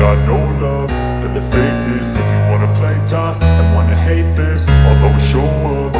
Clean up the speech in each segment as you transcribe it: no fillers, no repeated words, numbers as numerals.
got no love for the fakeness. If you wanna play tough and wanna hate this, I'll always show up.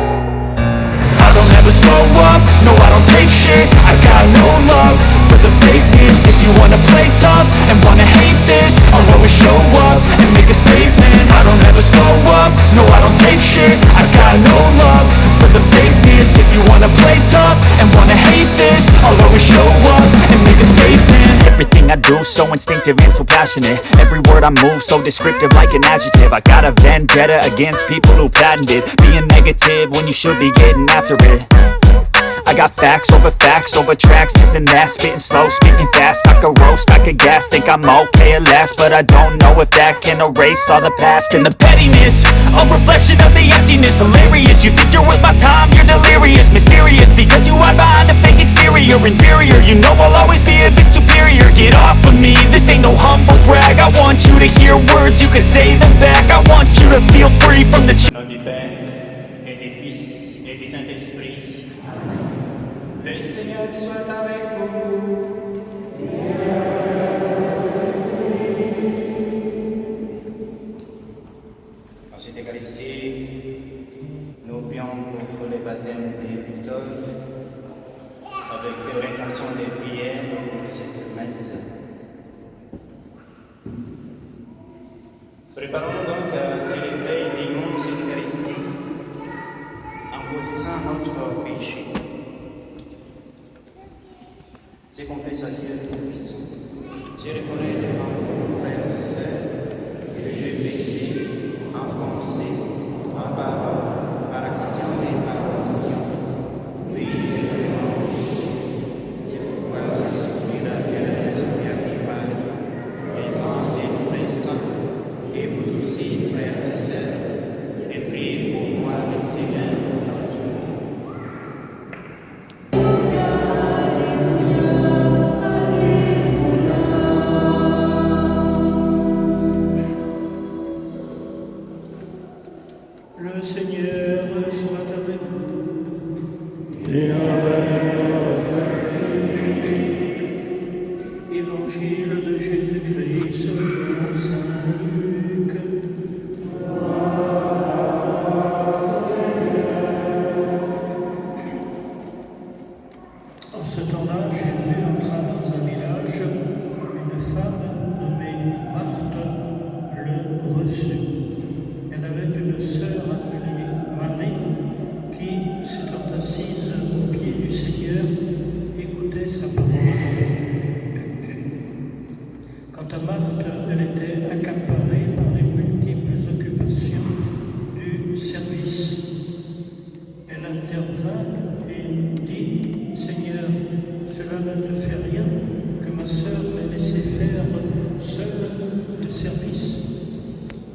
I don't ever slow up, no I don't take shit. I got no love for the fakeness. If you wanna play tough and wanna hate this, I'll always show up and make a statement. I don't ever slow up, no I don't take shit. I got no love for the fakeness. If you wanna play tough and wanna hate this, I'll always show up and make a statement. Everything I do so instinctive and so passionate. Every word I move so descriptive like an adjective. I got a vendetta against people who patented being negative when you should be getting after it. I got facts over tracks, this and that. Spitting slow, spitting fast, I could roast, I could gas. Think I'm okay at last, but I don't know if that can erase all the past. And the pettiness, a reflection of the emptiness. Hilarious, you think you're worth my time, you're delirious. Mysterious, because you hide behind a fake exterior. Inferior, you know I'll always be a bit superior. Get off of me, this ain't no humble brag. I want you to hear words, you can say them back. I want you to feel free from the Nom du Père, et du Fils, et du Saint-Esprit. Le Seigneur soit avec vous. En cette Eucharistie, nous prions pour le baptême des Victor, avec l'intention des prières pour cette messe. Préparons donc à célébrer l'immense Eucharistie en confessant notre péché. Je confesse à Dieu Tout-Puissant. Je reconnais devant vous, frères et sœurs, que j'ai péché en pensée, en parole, par action et par omission. Oui, je vraiment péché. C'est pourquoi je supplie la bienheureuse Vierge Marie, les anges et tous les saints, et vous aussi, frères et sœurs, et priez pour moi, le Seigneur, notre Dieu. Le Seigneur soit avec vous. Et avec ton Évangile de Jésus-Christ selon saint Luc. En ce temps-là, Jésus entra dans un village. Une femme nommée Marthe le reçut. Elle avait une sœur appelée Marie qui, s'étant assise aux pieds du Seigneur, écoutait sa parole. Quant à Marthe, elle était accaparée par les multiples occupations du service. Elle intervint et dit: Seigneur, cela ne te fait rien que ma sœur m'ait laissé faire seule le service.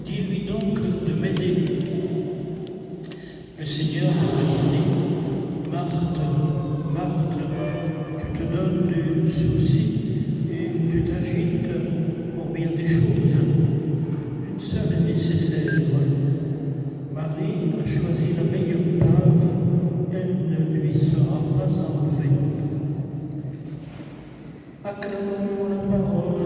Dis-lui donc de m'aider. Le Seigneur répondit: Marthe, Marthe, tu te donnes du souci et tu t'agites pour bien des choses. Une seule est nécessaire. Marie a choisi la meilleure part, elle ne lui sera pas enlevée. Acclamons la parole.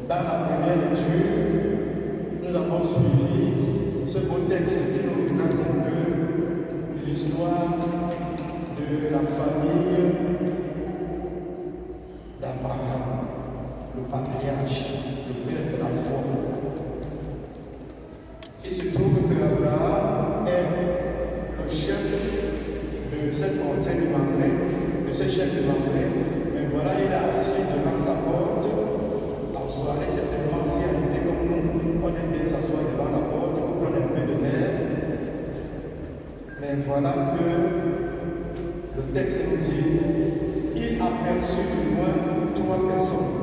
Dans la première lecture, nous avons suivi ce beau texte qui nous retrace un peu l'histoire de la famille d'Abraham, le patriarche, le père de la foi. Il se trouve que Abraham est le chef de cette contrée de Mamré, de ce chef de Mamré, mais voilà, il est assis devant sa porte. En soirée, certainement aussi invité comme nous, on aime bien s'asseoir devant la porte pour prendre un peu de l'air. Mais voilà que le texte nous dit: il aperçut du moins 3 personnes.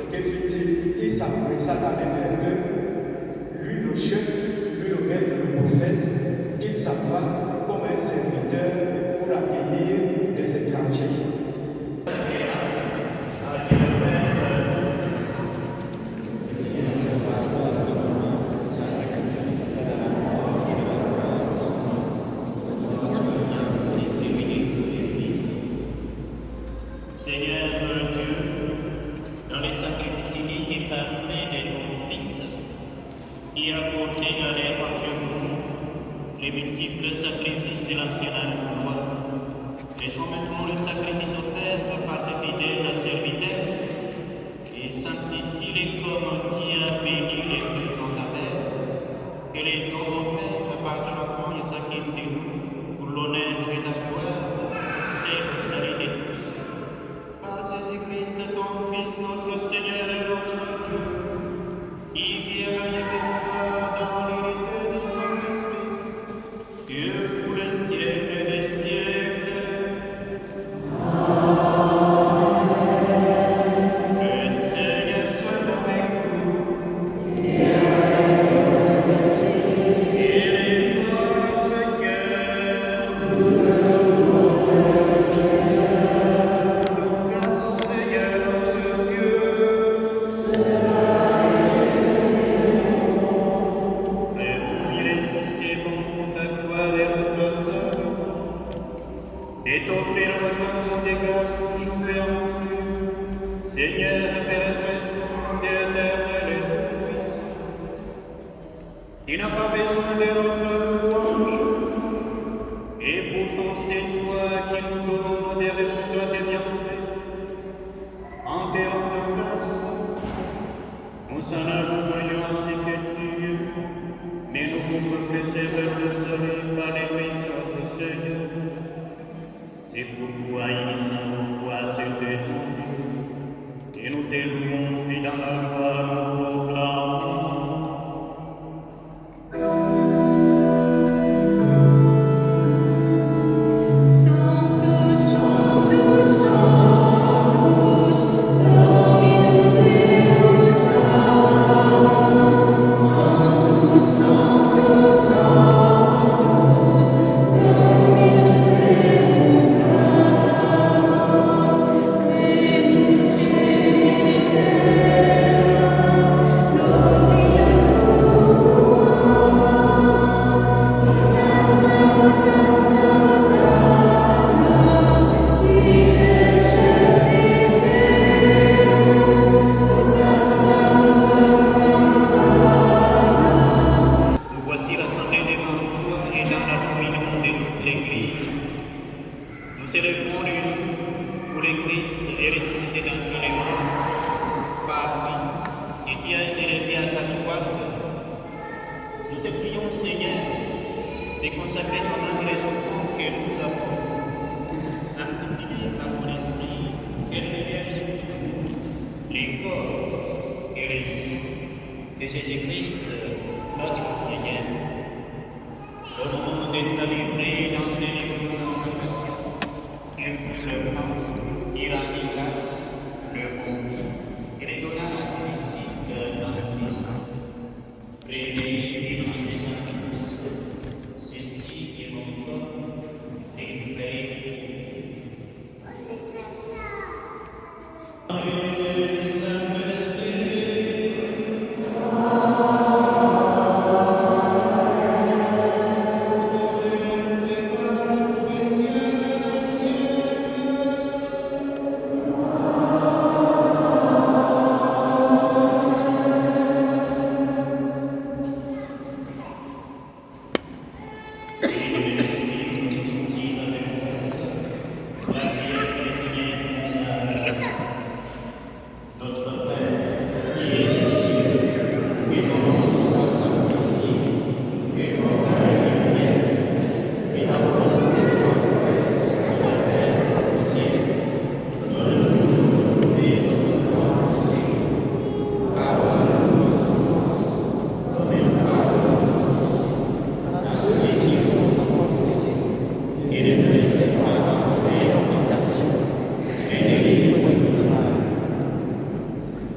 Et que fit-il? Il s'appressa d'aller vers eux. Lui, le chef, lui, le maître, le prophète, il s'apprend comme un serviteur pour accueillir des étrangers. égaler par chez vous les multiples sacrifices de l'ancien alliance. Laissons maintenant les sacrifices offerts par les fidèles serviteurs et sanctifie-les comme tu as béni les présents d'Abel, que les dons offerts par chacun et chacune de nous, pour l'honneur et la gloire, c'est le salut de tous. Par Jésus-Christ, ton Fils, notre Seigneur et notre Dieu, il vient de pouvoir dans l'unité du Saint-Esprit, Dieu pour les siècles des siècles. Le Seigneur soit avec vous. Et votre cœur. Donc grâce au Seigneur notre Dieu. Et vous y résistez contre ta gloire et votre sœur. Et t'offrir votre action des grâces pour jouer en Dieu, Seigneur, Père très saint, éternel et tout-puissant. Il n'a pas besoin de notre louange, et pourtant c'est toi qui nous donnes des retours des bienfaits. En te rendant grâce, on s'en ajoute à ce que tu es, mais nous pouvons préserver le soleil par les grâces de notre Seigneur. C'est pourquoi il s'envoie ces deux anges, et nous te louons et dans la joie nous proclamons. Sanctus, Sanctus, Sanctus, Dominus Deus Sabaoth. Sanctus, Sanctus, Sanctus, Dominus Deus Sabaoth. Venus celi et terra, gloria tua. Hosanna, Hosanna, Hosanna, in excelsis Deo. Hosanna, Hosanna, Hosanna. Nous voici rassemblés devant toi et dans la communion de toute l'Église. Nous célébrons le jour où l'Église est ressuscitée d'entre les morts par lui et qui a été élevé à ta droite. Nous te prions, Seigneur, de consacrer ton âme les offrandes que nous avons. Sanctifie par ton esprit et révèle les corps et les sangs de Jésus-Christ, notre Seigneur. Au moment de nous livrer d'entre les mouvements de sa passion, le pain, il rendit grâce, le rompit et les donna à ses disciples dans la maison. Prenez et mangez en tous. Ceci est mon corps, et faites.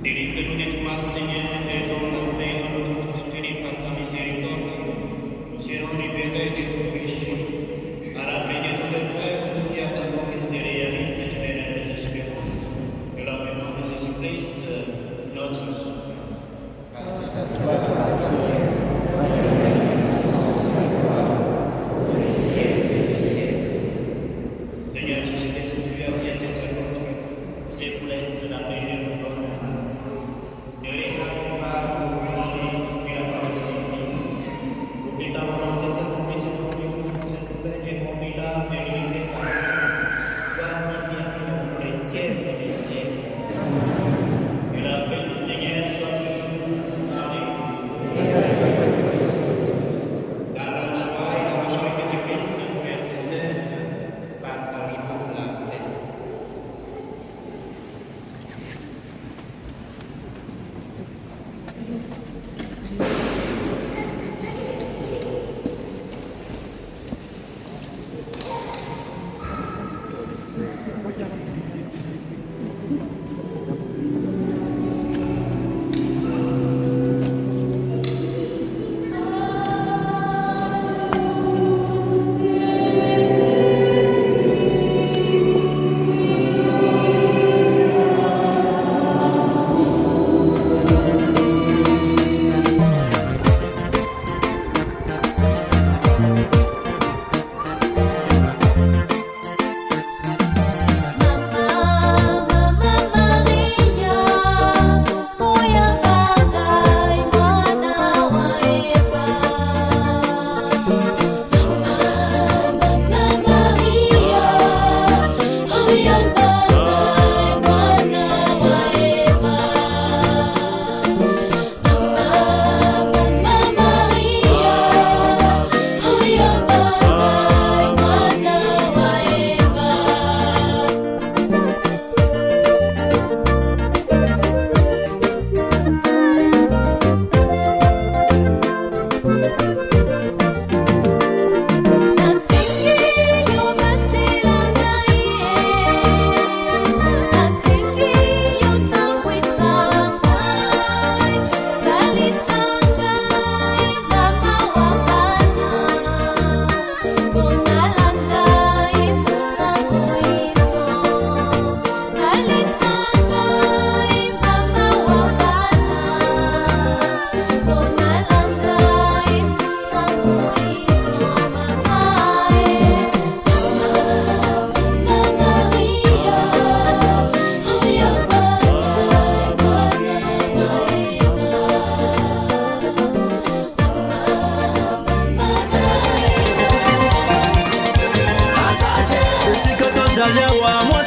Délivre-nous de tout mal, Seigneur, et donne la paix à notre prospérité par ta miséricorde. Nous serons libérés de nos péchés. À la fin de tous les frères, et attendons que se réalise cette généreuse espérance de l'avènement de Jésus-Christ, notre Sauveur. Seigneur Jésus-Christ, tu as dit à tes servantes, c'est pour laisser la paix, je vous donne. Ne les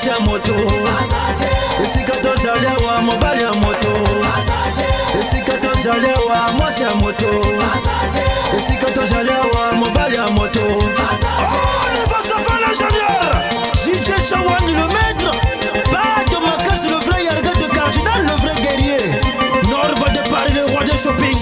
mwasi ya moto esika tozali awa mobali ya moto esika tozali awa mwasi ya moto esika tozali awa mobali ya moto on va se faire l'ingénieur JJ Chawani le maître pas de Makas le vrai Yarga de Cardinal le vrai guerrier Norba de Paris le roi de shopping